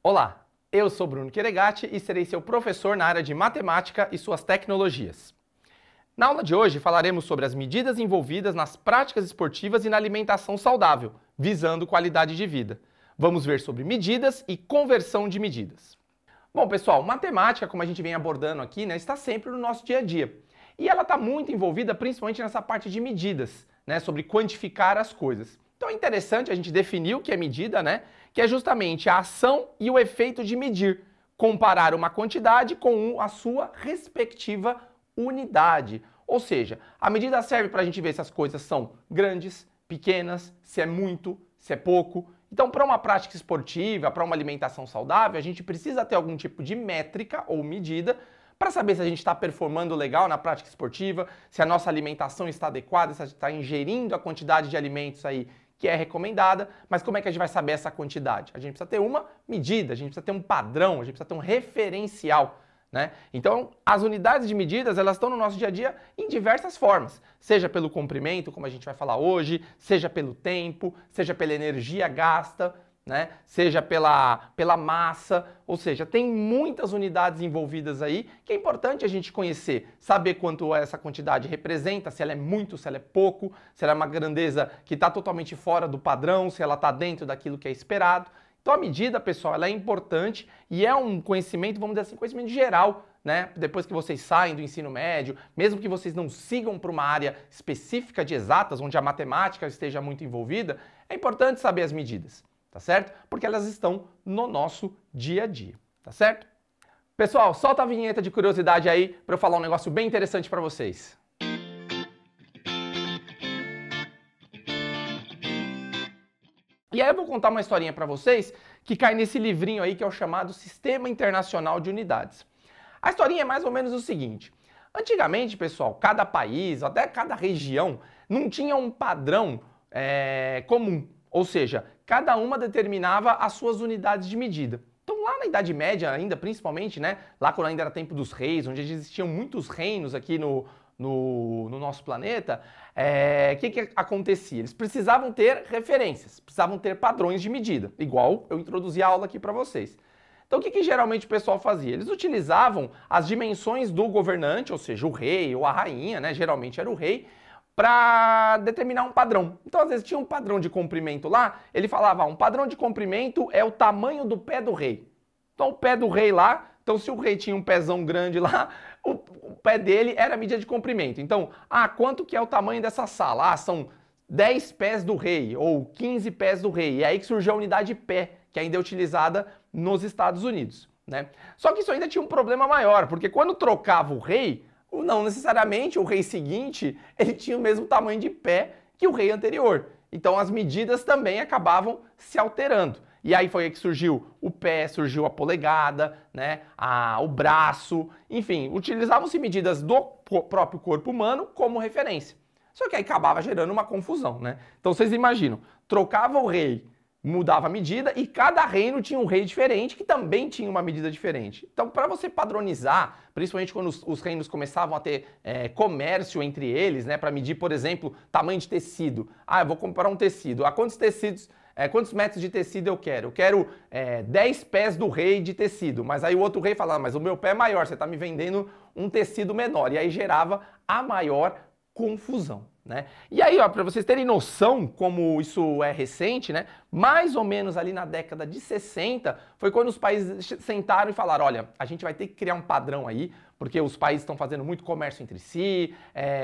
Olá, eu sou Bruno Quiregatti e serei seu professor na área de matemática e suas tecnologias. Na aula de hoje falaremos sobre as medidas envolvidas nas práticas esportivas e na alimentação saudável, visando qualidade de vida. Vamos ver sobre medidas e conversão de medidas. Bom, pessoal, matemática, como a gente vem abordando aqui, está sempre no nosso dia a dia. E ela está muito envolvida principalmente nessa parte de medidas, sobre quantificar as coisas. Então é interessante a gente definir o que é medida, que é justamente a ação e o efeito de medir, comparar uma quantidade com a sua respectiva unidade. Ou seja, a medida serve para a gente ver se as coisas são grandes, pequenas, se é muito, se é pouco. Então, para uma prática esportiva, para uma alimentação saudável, a gente precisa ter algum tipo de métrica ou medida para saber se a gente está performando legal na prática esportiva, se a nossa alimentação está adequada, se a gente está ingerindo a quantidade de alimentos aí que é recomendada, mas como é que a gente vai saber essa quantidade? A gente precisa ter uma medida, a gente precisa ter um padrão, a gente precisa ter um referencial. Então, as unidades de medidas, elas estão no nosso dia a dia em diversas formas, seja pelo comprimento, como a gente vai falar hoje, seja pelo tempo, seja pela energia gasta, seja pela massa, ou seja, tem muitas unidades envolvidas aí que é importante a gente conhecer, saber quanto essa quantidade representa, se ela é muito, se ela é pouco, se ela é uma grandeza que está totalmente fora do padrão, se ela está dentro daquilo que é esperado. Então a medida, pessoal, ela é importante e é um conhecimento, vamos dizer assim, conhecimento geral, depois que vocês saem do ensino médio, mesmo que vocês não sigam para uma área específica de exatas, onde a matemática esteja muito envolvida, é importante saber as medidas. Tá certo? Porque elas estão no nosso dia a dia, tá certo? Pessoal, solta a vinheta de curiosidade aí para eu falar um negócio bem interessante para vocês. E aí eu vou contar uma historinha para vocês que cai nesse livrinho aí que é o chamado Sistema Internacional de Unidades. A historinha é mais ou menos o seguinte: antigamente, pessoal, cada país, até cada região, não tinha um padrão comum. Ou seja, cada uma determinava as suas unidades de medida. Então lá na Idade Média ainda, principalmente, lá quando ainda era tempo dos reis, onde existiam muitos reinos aqui no nosso planeta, que acontecia? Eles precisavam ter referências, precisavam ter padrões de medida, igual eu introduzi a aula aqui para vocês. Então o que geralmente o pessoal fazia? Eles utilizavam as dimensões do governante, ou seja, o rei ou a rainha, geralmente era o rei, para determinar um padrão. Então, às vezes, tinha um padrão de comprimento lá, ele falava, um padrão de comprimento é o tamanho do pé do rei. Então, o pé do rei lá, então se o rei tinha um pezão grande lá, o pé dele era a medida de comprimento. Então, quanto que é o tamanho dessa sala? São 10 pés do rei, ou 15 pés do rei. E aí que surgiu a unidade de pé, que ainda é utilizada nos Estados Unidos. Só que isso ainda tinha um problema maior, porque quando trocava o rei, não necessariamente o rei seguinte, ele tinha o mesmo tamanho de pé que o rei anterior. Então as medidas também acabavam se alterando. E aí foi aí que surgiu o pé, surgiu a polegada, o braço, enfim, utilizavam-se medidas do próprio corpo humano como referência. Só que aí acabava gerando uma confusão, Então vocês imaginam, trocava o rei, mudava a medida e cada reino tinha um rei diferente que também tinha uma medida diferente. Então, para você padronizar, principalmente quando os reinos começavam a ter comércio entre eles, para medir, por exemplo, tamanho de tecido. Eu vou comprar um tecido. Quantos metros de tecido eu quero? Eu quero 10 pés do rei de tecido. Mas aí o outro rei falava, mas o meu pé é maior, você está me vendendo um tecido menor. E aí gerava a maior confusão. E aí, para vocês terem noção como isso é recente, mais ou menos ali na década de 60, foi quando os países sentaram e falaram, olha, a gente vai ter que criar um padrão aí, porque os países estão fazendo muito comércio entre si,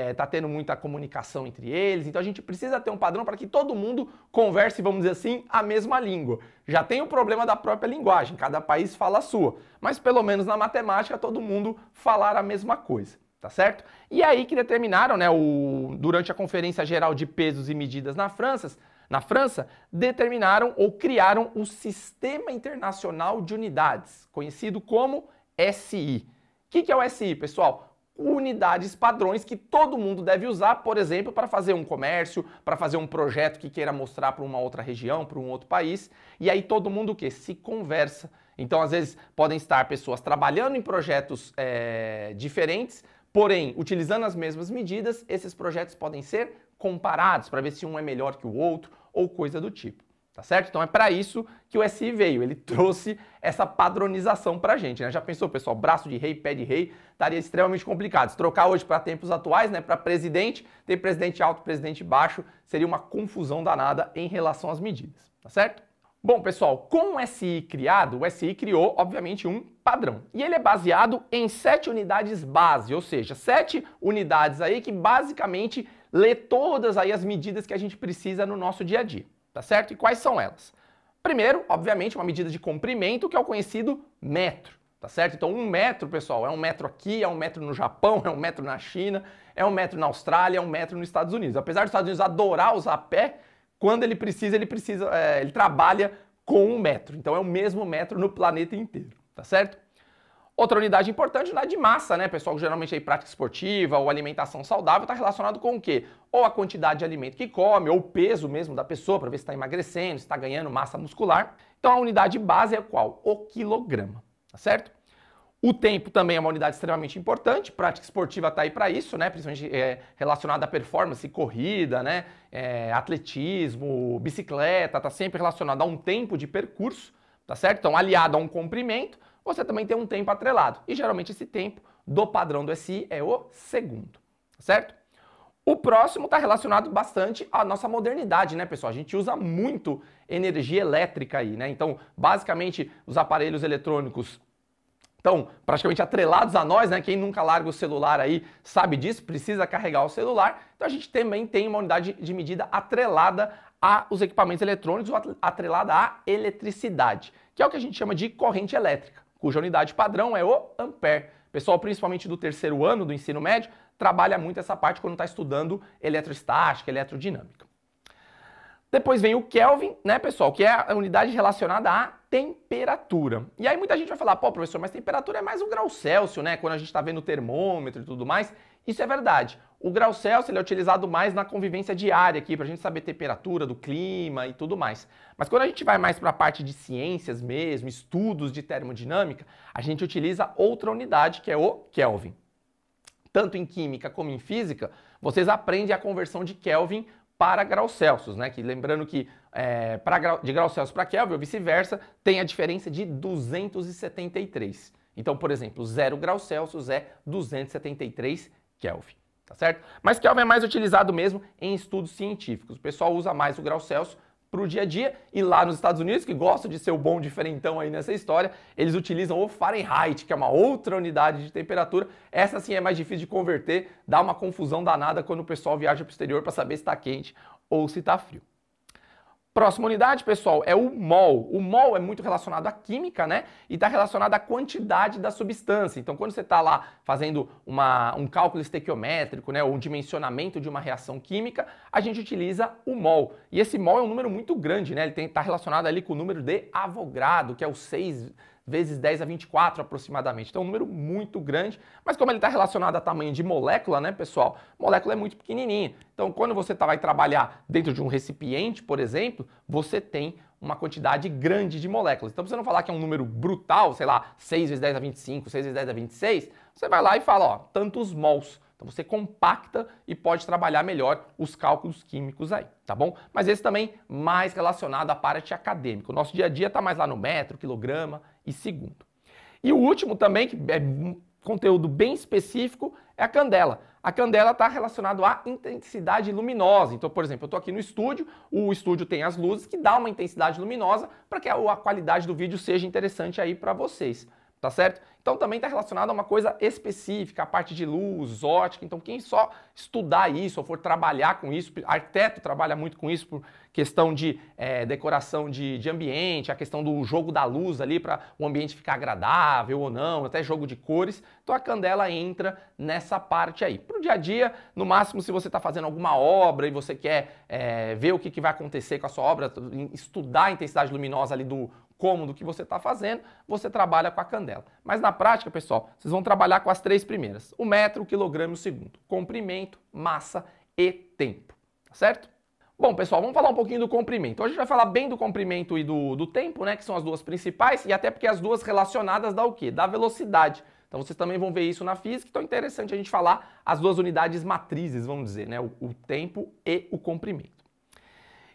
está tendo muita comunicação entre eles, então a gente precisa ter um padrão para que todo mundo converse, vamos dizer assim, a mesma língua. Já tem o problema da própria linguagem, cada país fala a sua, mas pelo menos na matemática todo mundo falar a mesma coisa. Tá certo? E aí que determinaram, durante a Conferência Geral de Pesos e Medidas na França, determinaram ou criaram o Sistema Internacional de Unidades, conhecido como SI. O que é o SI, pessoal? Unidades padrões que todo mundo deve usar, por exemplo, para fazer um comércio, para fazer um projeto que queira mostrar para uma outra região, para um outro país, e aí todo mundo o quê? Se conversa. Então, às vezes, podem estar pessoas trabalhando em projetos diferentes, porém, utilizando as mesmas medidas, esses projetos podem ser comparados para ver se um é melhor que o outro ou coisa do tipo. tá certo? Então é para isso que o SI veio, ele trouxe essa padronização para a gente, né? Já pensou, pessoal, braço de rei, pé de rei, estaria extremamente complicado. Se trocar hoje para tempos atuais, né, para presidente, tem presidente alto, presidente baixo, seria uma confusão danada em relação às medidas, tá certo? Bom, pessoal, com o SI criado, o SI criou, obviamente, um padrão. E ele é baseado em 7 unidades base, ou seja, 7 unidades aí que basicamente lê todas aí as medidas que a gente precisa no nosso dia a dia, tá certo? E quais são elas? Primeiro, obviamente, uma medida de comprimento, que é o conhecido metro, tá certo? Então, 1 metro, pessoal, é 1 metro aqui, é 1 metro no Japão, é 1 metro na China, é 1 metro na Austrália, é 1 metro nos Estados Unidos. Apesar dos Estados Unidos adorar usar pé, quando ele precisa, ele trabalha com 1 metro. Então é o mesmo metro no planeta inteiro, tá certo? Outra unidade importante, unidade de massa, né, pessoal? Geralmente aí prática esportiva ou alimentação saudável está relacionado com o quê? Ou a quantidade de alimento que come, ou o peso mesmo da pessoa, para ver se está emagrecendo, se está ganhando massa muscular. Então a unidade base é qual? O quilograma, tá certo? O tempo também é uma unidade extremamente importante, prática esportiva está aí para isso, né? Principalmente relacionada à performance, corrida, né? Atletismo, bicicleta, está sempre relacionado a um tempo de percurso, tá certo? Então, aliado a um comprimento, você também tem um tempo atrelado. E geralmente esse tempo do padrão do SI é o segundo, tá certo? O próximo está relacionado bastante à nossa modernidade, né, pessoal? A gente usa muito energia elétrica aí, né? Então, basicamente, os aparelhos eletrônicos estão praticamente atrelados a nós, né? Quem nunca larga o celular aí sabe disso, precisa carregar o celular. Então a gente também tem uma unidade de medida atrelada aos equipamentos eletrônicos, ou atrelada à eletricidade, que é o que a gente chama de corrente elétrica, cuja unidade padrão é o ampere. Pessoal, principalmente do terceiro ano do ensino médio, trabalha muito essa parte quando está estudando eletrostática, eletrodinâmica. Depois vem o Kelvin, né, pessoal, que é a unidade relacionada à temperatura. E aí muita gente vai falar, pô, professor, mas temperatura é mais um grau Celsius, né, quando a gente está vendo o termômetro e tudo mais. Isso é verdade. O grau Celsius ele é utilizado mais na convivência diária aqui, para a gente saber a temperatura do clima e tudo mais. Mas quando a gente vai mais para a parte de ciências mesmo, estudos de termodinâmica, a gente utiliza outra unidade, que é o Kelvin. Tanto em química como em física, vocês aprendem a conversão de Kelvin para graus Celsius, né? Que lembrando que de graus Celsius para Kelvin ou vice-versa, tem a diferença de 273. Então, por exemplo, 0 graus Celsius é 273 Kelvin, tá certo? Mas Kelvin é mais utilizado mesmo em estudos científicos. O pessoal usa mais o grau Celsius para o dia a dia, e lá nos Estados Unidos, que gostam de ser o bom diferentão aí nessa história, eles utilizam o Fahrenheit, que é uma outra unidade de temperatura. Essa sim é mais difícil de converter, dá uma confusão danada quando o pessoal viaja para o exterior para saber se está quente ou se está frio. Próxima unidade, pessoal, é o mol. O mol é muito relacionado à química, né? E está relacionado à quantidade da substância. Então, quando você está lá fazendo um cálculo estequiométrico, né, ou um dimensionamento de uma reação química, a gente utiliza o mol. E esse mol é um número muito grande, né? Ele está relacionado ali com o número de Avogadro, que é o 6 vezes 10 a 24 aproximadamente. Então é um número muito grande, mas como ele está relacionado a tamanho de molécula, né, pessoal? Molécula é muito pequenininha. Então quando você vai trabalhar dentro de um recipiente, por exemplo, você tem uma quantidade grande de moléculas. Então, pra você não falar que é um número brutal, sei lá, 6 vezes 10 a 25, 6 vezes 10 a 26, você vai lá e fala, ó, tantos mols. Então você compacta e pode trabalhar melhor os cálculos químicos aí, tá bom? Mas esse também mais relacionado à parte acadêmica. O nosso dia a dia está mais lá no metro, quilograma e segundo. E o último também, que é um conteúdo bem específico, é a candela. A candela está relacionado à intensidade luminosa. Então, por exemplo, eu estou aqui no estúdio, o estúdio tem as luzes que dá uma intensidade luminosa para que a qualidade do vídeo seja interessante aí para vocês. Tá certo? Então também está relacionado a uma coisa específica, a parte de luz, ótica. Então quem só estudar isso ou for trabalhar com isso, arquiteto trabalha muito com isso por questão de decoração de ambiente, a questão do jogo da luz ali para o ambiente ficar agradável ou não, até jogo de cores. Então a candela entra nessa parte aí. Para o dia a dia, no máximo se você está fazendo alguma obra e você quer ver o que vai acontecer com a sua obra, estudar a intensidade luminosa ali do cômodo que você está fazendo, você trabalha com a candela. Mas na prática, pessoal, vocês vão trabalhar com as 3 primeiras. O metro, o quilograma e o segundo. Comprimento, massa e tempo. Tá certo? Bom, pessoal, vamos falar um pouquinho do comprimento. Hoje a gente vai falar bem do comprimento e do tempo, né? Que são as duas principais, e até porque as duas relacionadas dá o quê? Dá velocidade. Então vocês também vão ver isso na física, então é interessante a gente falar as duas unidades matrizes, vamos dizer, né? O tempo e o comprimento.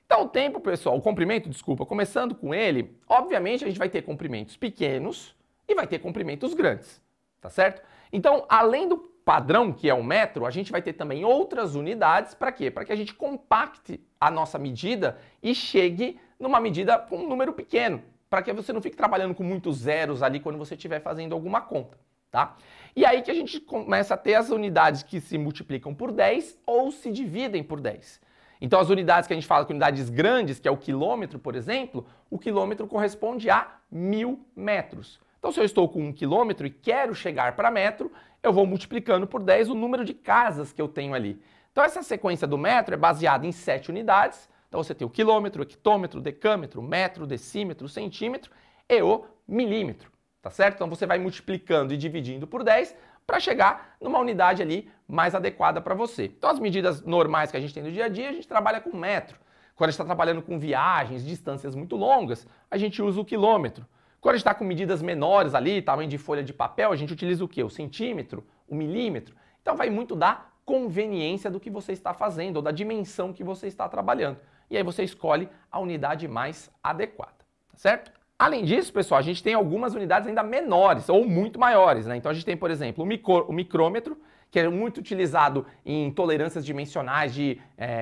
Então o tempo, pessoal, o comprimento, desculpa, começando com ele, obviamente a gente vai ter comprimentos pequenos e vai ter comprimentos grandes, tá certo? Então, além do padrão, que é o metro, a gente vai ter também outras unidades, para quê? Para que a gente compacte a nossa medida e chegue numa medida com um número pequeno, para que você não fique trabalhando com muitos zeros ali quando você estiver fazendo alguma conta, tá? E aí que a gente começa a ter as unidades que se multiplicam por 10 ou se dividem por 10. Então as unidades que a gente fala com unidades grandes, que é o quilômetro, por exemplo, o quilômetro corresponde a 1000 metros. Então se eu estou com 1 quilômetro e quero chegar para metro, eu vou multiplicando por 10 o número de casas que eu tenho ali. Então essa sequência do metro é baseada em 7 unidades. Então você tem o quilômetro, hectômetro, decâmetro, metro, decímetro, centímetro e o milímetro, tá certo? Então você vai multiplicando e dividindo por 10 para chegar numa unidade ali mais adequada para você. Então as medidas normais que a gente tem no dia a dia, a gente trabalha com metro. Quando a gente está trabalhando com viagens, distâncias muito longas, a gente usa o quilômetro. Quando a gente está com medidas menores ali, tamanho de folha de papel, a gente utiliza o quê? O centímetro, o milímetro. Então vai muito da conveniência do que você está fazendo, ou da dimensão que você está trabalhando. E aí você escolhe a unidade mais adequada, tá certo? Além disso, pessoal, a gente tem algumas unidades ainda menores ou muito maiores, né? Então a gente tem, por exemplo, o micrômetro, que é muito utilizado em tolerâncias dimensionais de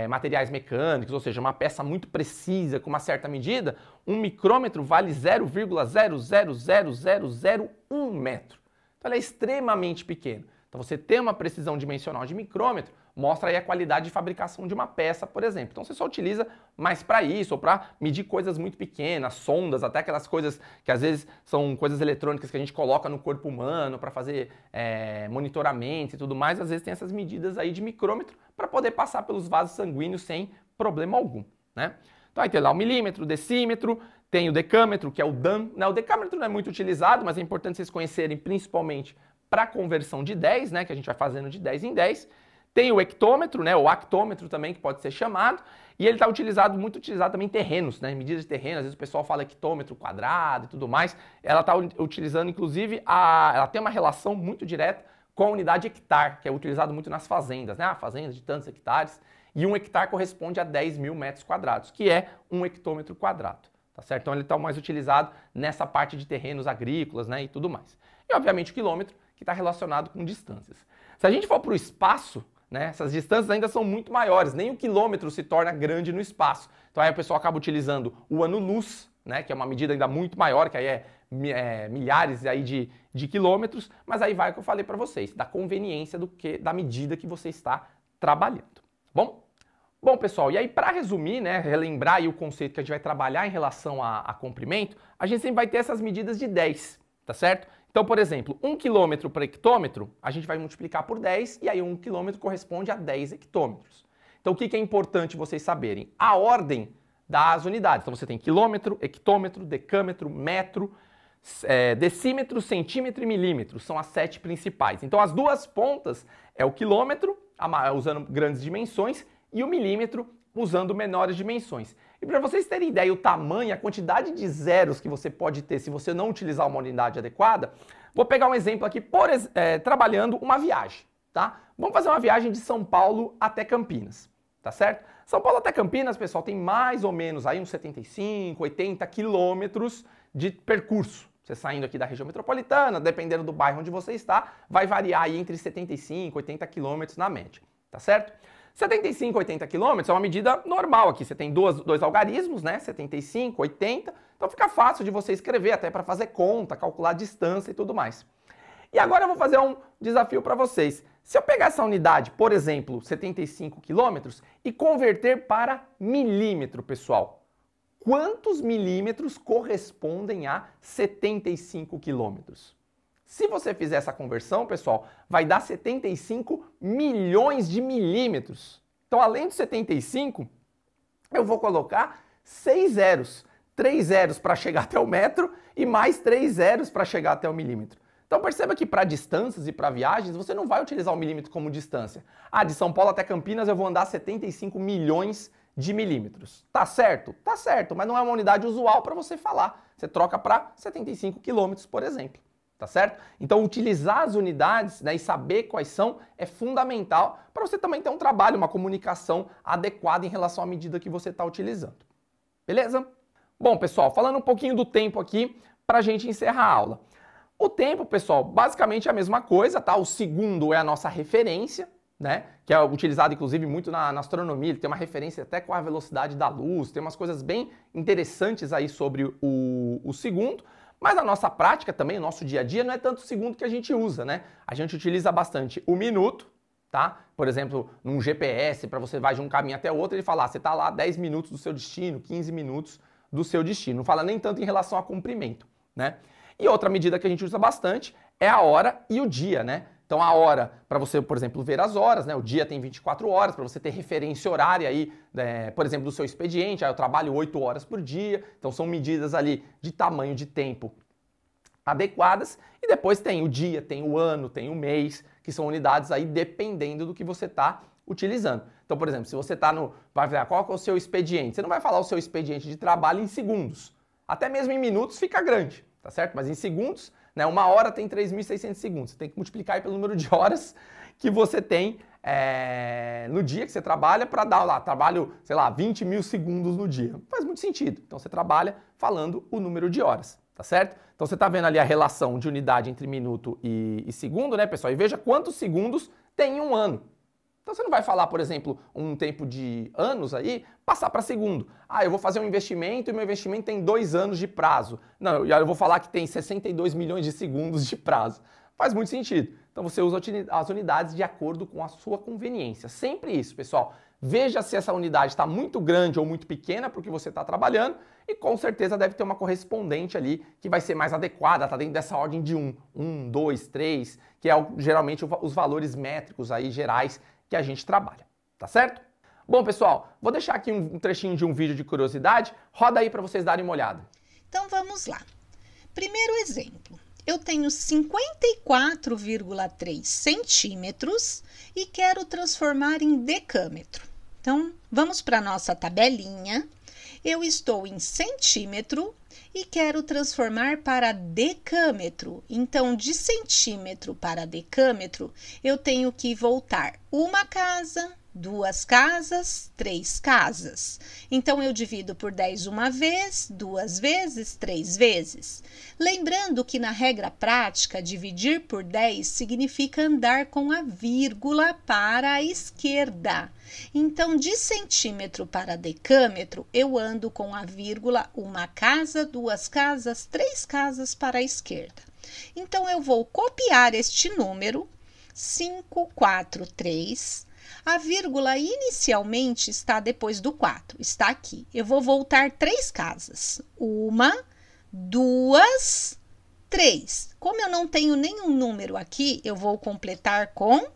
materiais mecânicos, ou seja, uma peça muito precisa com uma certa medida. Um micrômetro vale 0,000001 metro. Então ele é extremamente pequeno. Então você ter uma precisão dimensional de micrômetro mostra aí a qualidade de fabricação de uma peça, por exemplo. Então você só utiliza mais para isso, ou para medir coisas muito pequenas, sondas, até aquelas coisas que às vezes são coisas eletrônicas que a gente coloca no corpo humano para fazer monitoramento e tudo mais. Às vezes tem essas medidas aí de micrômetro para poder passar pelos vasos sanguíneos sem problema algum, né? Então aí tem lá o milímetro, o decímetro, tem o decâmetro, que é o Dan, né? O decâmetro não é muito utilizado, mas é importante vocês conhecerem principalmente para a conversão de 10, né, que a gente vai fazendo de 10 em 10. Tem o hectômetro, né, o actômetro também, que pode ser chamado, e ele está muito utilizado também em terrenos, né, em medidas de terreno. Às vezes o pessoal fala hectômetro quadrado e tudo mais. Ela está utilizando, inclusive, ela tem uma relação muito direta com a unidade hectare, que é utilizado muito nas fazendas, né, a fazenda de tantos hectares, e um hectare corresponde a 10.000 metros quadrados, que é um hectômetro quadrado, tá certo? Então ele está mais utilizado nessa parte de terrenos agrícolas, né, e tudo mais. E obviamente o quilômetro, que está relacionado com distâncias. Se a gente for para o espaço, né, essas distâncias ainda são muito maiores, nem o quilômetro se torna grande no espaço. Então aí o pessoal acaba utilizando o ano-luz, né, que é uma medida ainda muito maior, que aí é milhares aí de quilômetros, mas aí vai o que eu falei para vocês, da conveniência da medida que você está trabalhando, bom? Bom, pessoal, e aí para resumir, né, relembrar aí o conceito que a gente vai trabalhar em relação a comprimento, a gente sempre vai ter essas medidas de 10, tá certo? Então, por exemplo, 1 quilômetro por hectômetro, a gente vai multiplicar por 10 e aí 1 quilômetro corresponde a 10 hectômetros. Então, o que é importante vocês saberem? A ordem das unidades. Então, você tem quilômetro, hectômetro, decâmetro, metro, decímetro, centímetro e milímetro. São as 7 principais. Então, as duas pontas é o quilômetro, usando grandes dimensões, e o milímetro, usando menores dimensões. E para vocês terem ideia o tamanho, a quantidade de zeros que você pode ter se você não utilizar uma unidade adequada, vou pegar um exemplo aqui, trabalhando uma viagem, tá? Vamos fazer uma viagem de São Paulo até Campinas, tá certo? São Paulo até Campinas, pessoal, tem mais ou menos aí uns 75, 80 quilômetros de percurso. Você saindo aqui da região metropolitana, dependendo do bairro onde você está, vai variar aí entre 75 e 80 quilômetros na média, tá certo? 75, 80 quilômetros é uma medida normal aqui. Você tem dois algarismos, né? 75, 80. Então fica fácil de você escrever, até para fazer conta, calcular a distância e tudo mais. E agora eu vou fazer um desafio para vocês. Se eu pegar essa unidade, por exemplo, 75 quilômetros, e converter para milímetro, pessoal, quantos milímetros correspondem a 75 quilômetros? Se você fizer essa conversão, pessoal, vai dar 75 milhões de milímetros. Então, além de 75, eu vou colocar 6 zeros. 3 zeros para chegar até o metro e mais 3 zeros para chegar até o milímetro. Então, perceba que para distâncias e para viagens, você não vai utilizar o milímetro como distância. Ah, de São Paulo até Campinas eu vou andar 75 milhões de milímetros. Tá certo? Tá certo, mas não é uma unidade usual para você falar. Você troca para 75 quilômetros, por exemplo. tá certo? Então, utilizar as unidades, né, e saber quais são é fundamental para você também ter um trabalho, uma comunicação adequada em relação à medida que você está utilizando. Beleza? Bom, pessoal, falando um pouquinho do tempo aqui para a gente encerrar a aula. O tempo, pessoal, basicamente é a mesma coisa, tá? O segundo é a nossa referência, né? Que é utilizado, inclusive, muito na astronomia. Ele tem uma referência até com a velocidade da luz, tem umas coisas bem interessantes aí sobre o segundo. Mas na nossa prática também, no nosso dia a dia, não é tanto o segundo que a gente usa, né? A gente utiliza bastante o minuto, tá? Por exemplo, num GPS, para você vai de um caminho até o outro, ele fala, você tá lá 10 minutos do seu destino, 15 minutos do seu destino. Não fala nem tanto em relação a comprimento, né? E outra medida que a gente usa bastante é a hora e o dia, né? Então a hora, para você, por exemplo, ver as horas, né? O dia tem 24 horas, para você ter referência horária aí, por exemplo, do seu expediente. Aí eu trabalho 8 horas por dia, então são medidas ali de tamanho de tempo adequadas. E depois tem o dia, tem o ano, tem o mês, que são unidades aí dependendo do que você está utilizando. Então, por exemplo, se você está vai ver qual que é o seu expediente, você não vai falar o seu expediente de trabalho em segundos. Até mesmo em minutos fica grande, tá certo? Mas em segundos, né, uma hora tem 3.600 segundos. Você tem que multiplicar aí pelo número de horas que você tem no dia que você trabalha para dar lá, trabalho, sei lá, 20 mil segundos no dia. Não faz muito sentido. Então você trabalha falando o número de horas, tá certo? Então você está vendo ali a relação de unidade entre minuto e segundo, né, pessoal? E veja quantos segundos tem um ano. Então você não vai falar, por exemplo, um tempo de anos aí, passar para segundo. Ah, eu vou fazer um investimento e meu investimento tem 2 anos de prazo. Não, eu vou falar que tem 62 milhões de segundos de prazo. Faz muito sentido. Então você usa as unidades de acordo com a sua conveniência. Sempre isso, pessoal. Veja se essa unidade está muito grande ou muito pequena porque você está trabalhando e com certeza deve ter uma correspondente ali que vai ser mais adequada, está dentro dessa ordem de 1, 2, 3, que é geralmente os valores métricos aí gerais que a gente trabalha, tá certo? Bom, pessoal, vou deixar aqui um trechinho de um vídeo de curiosidade, roda aí para vocês darem uma olhada. Então vamos lá. Primeiro exemplo, eu tenho 54,3 centímetros e quero transformar em decâmetro. Então vamos para a nossa tabelinha, eu estou em centímetro e quero transformar para decâmetro. Então, de centímetro para decâmetro, eu tenho que voltar uma casa, 2 casas, 3 casas. Então, eu divido por 10 uma vez, 2 vezes, 3 vezes. Lembrando que na regra prática, dividir por 10 significa andar com a vírgula para a esquerda. Então, de centímetro para decâmetro, eu ando com a vírgula uma casa, 2 casas, 3 casas para a esquerda. Então, eu vou copiar este número, 543. A vírgula inicialmente está depois do 4, está aqui. Eu vou voltar 3 casas. 1, 2, 3. Como eu não tenho nenhum número aqui, eu vou completar com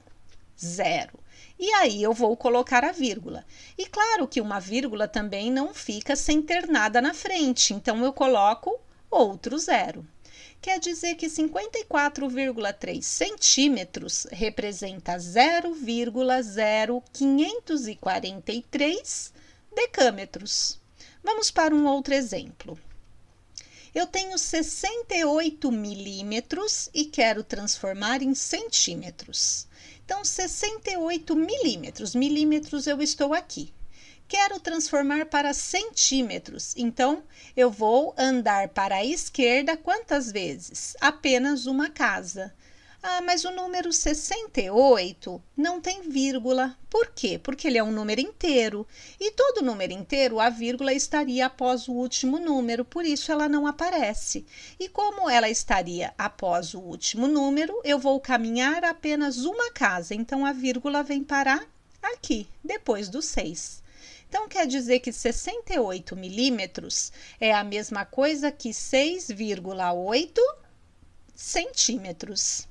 0. E aí eu vou colocar a vírgula. E claro que uma vírgula também não fica sem ter nada na frente, então eu coloco outro 0. Quer dizer que 54,3 centímetros representa 0,0543 decâmetros. Vamos para um outro exemplo. Eu tenho 68 milímetros e quero transformar em centímetros. Então, 68 milímetros. Milímetros eu estou aqui. Quero transformar para centímetros. Então, eu vou andar para a esquerda quantas vezes? Apenas uma casa. Ah, mas o número 68 não tem vírgula. Por quê? Porque ele é um número inteiro. E todo número inteiro, a vírgula estaria após o último número, por isso ela não aparece. E como ela estaria após o último número, eu vou caminhar apenas uma casa. Então, a vírgula vem parar aqui, depois do 6. Então, quer dizer que 68 milímetros é a mesma coisa que 6,8 centímetros.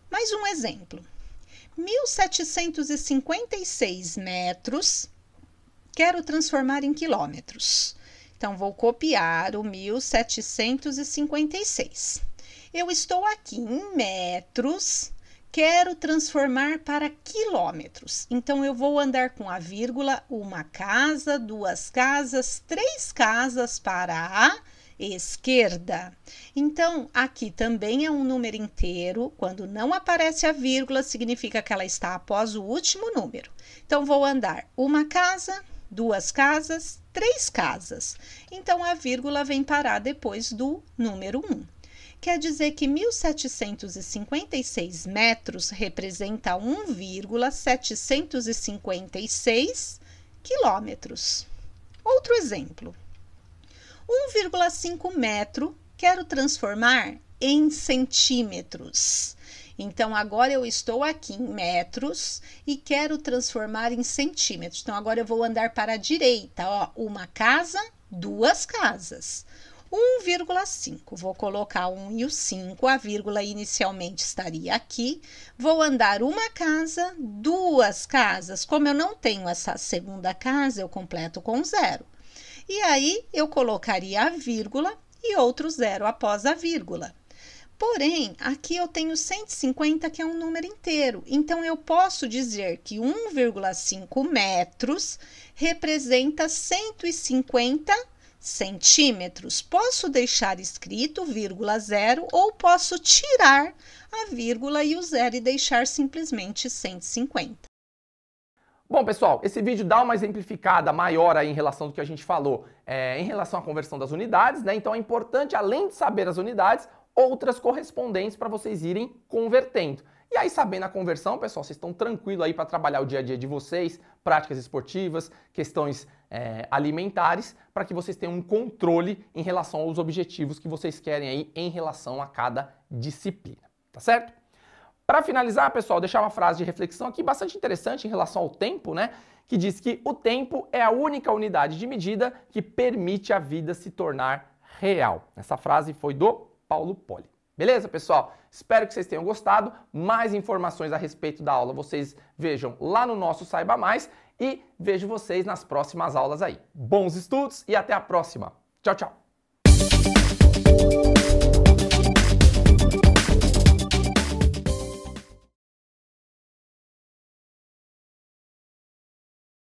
Mais um exemplo. 1.756 metros, quero transformar em quilômetros. Então, vou copiar o 1.756. Eu estou aqui em metros, quero transformar para quilômetros. Então, eu vou andar com a vírgula, uma casa, 2 casas, 3 casas para a esquerda. Então, aqui também é um número inteiro. Quando não aparece a vírgula, significa que ela está após o último número. Então, vou andar uma casa, 2 casas, 3 casas. Então, a vírgula vem parar depois do número 1. Quer dizer que 1.756 metros representa 1,756 quilômetros. Outro exemplo. 1,5 metro quero transformar em centímetros. Então, agora eu estou aqui em metros e quero transformar em centímetros. Então, agora eu vou andar para a direita, ó, uma casa, 2 casas. 1,5, vou colocar 1 e o 5, a vírgula inicialmente estaria aqui. Vou andar uma casa, 2 casas. Como eu não tenho essa segunda casa, eu completo com 0. E aí, eu colocaria a vírgula e outro 0 após a vírgula. Porém, aqui eu tenho 150, que é um número inteiro. Então, eu posso dizer que 1,5 metros representa 150 centímetros. Posso deixar escrito vírgula 0 ou posso tirar a vírgula e o 0 e deixar simplesmente 150. Bom, pessoal, esse vídeo dá uma exemplificada maior aí em relação ao que a gente falou, em relação à conversão das unidades, né? Então é importante, além de saber as unidades, outras correspondentes para vocês irem convertendo. E aí, sabendo a conversão, pessoal, vocês estão tranquilos aí para trabalhar o dia a dia de vocês, práticas esportivas, questões alimentares, para que vocês tenham um controle em relação aos objetivos que vocês querem aí em relação a cada disciplina, tá certo? Para finalizar, pessoal, deixar uma frase de reflexão aqui bastante interessante em relação ao tempo, né? Que diz que o tempo é a única unidade de medida que permite a vida se tornar real. Essa frase foi do Paulo Poli. Beleza, pessoal? Espero que vocês tenham gostado. Mais informações a respeito da aula vocês vejam lá no nosso Saiba Mais e vejo vocês nas próximas aulas aí. Bons estudos e até a próxima. Tchau, tchau!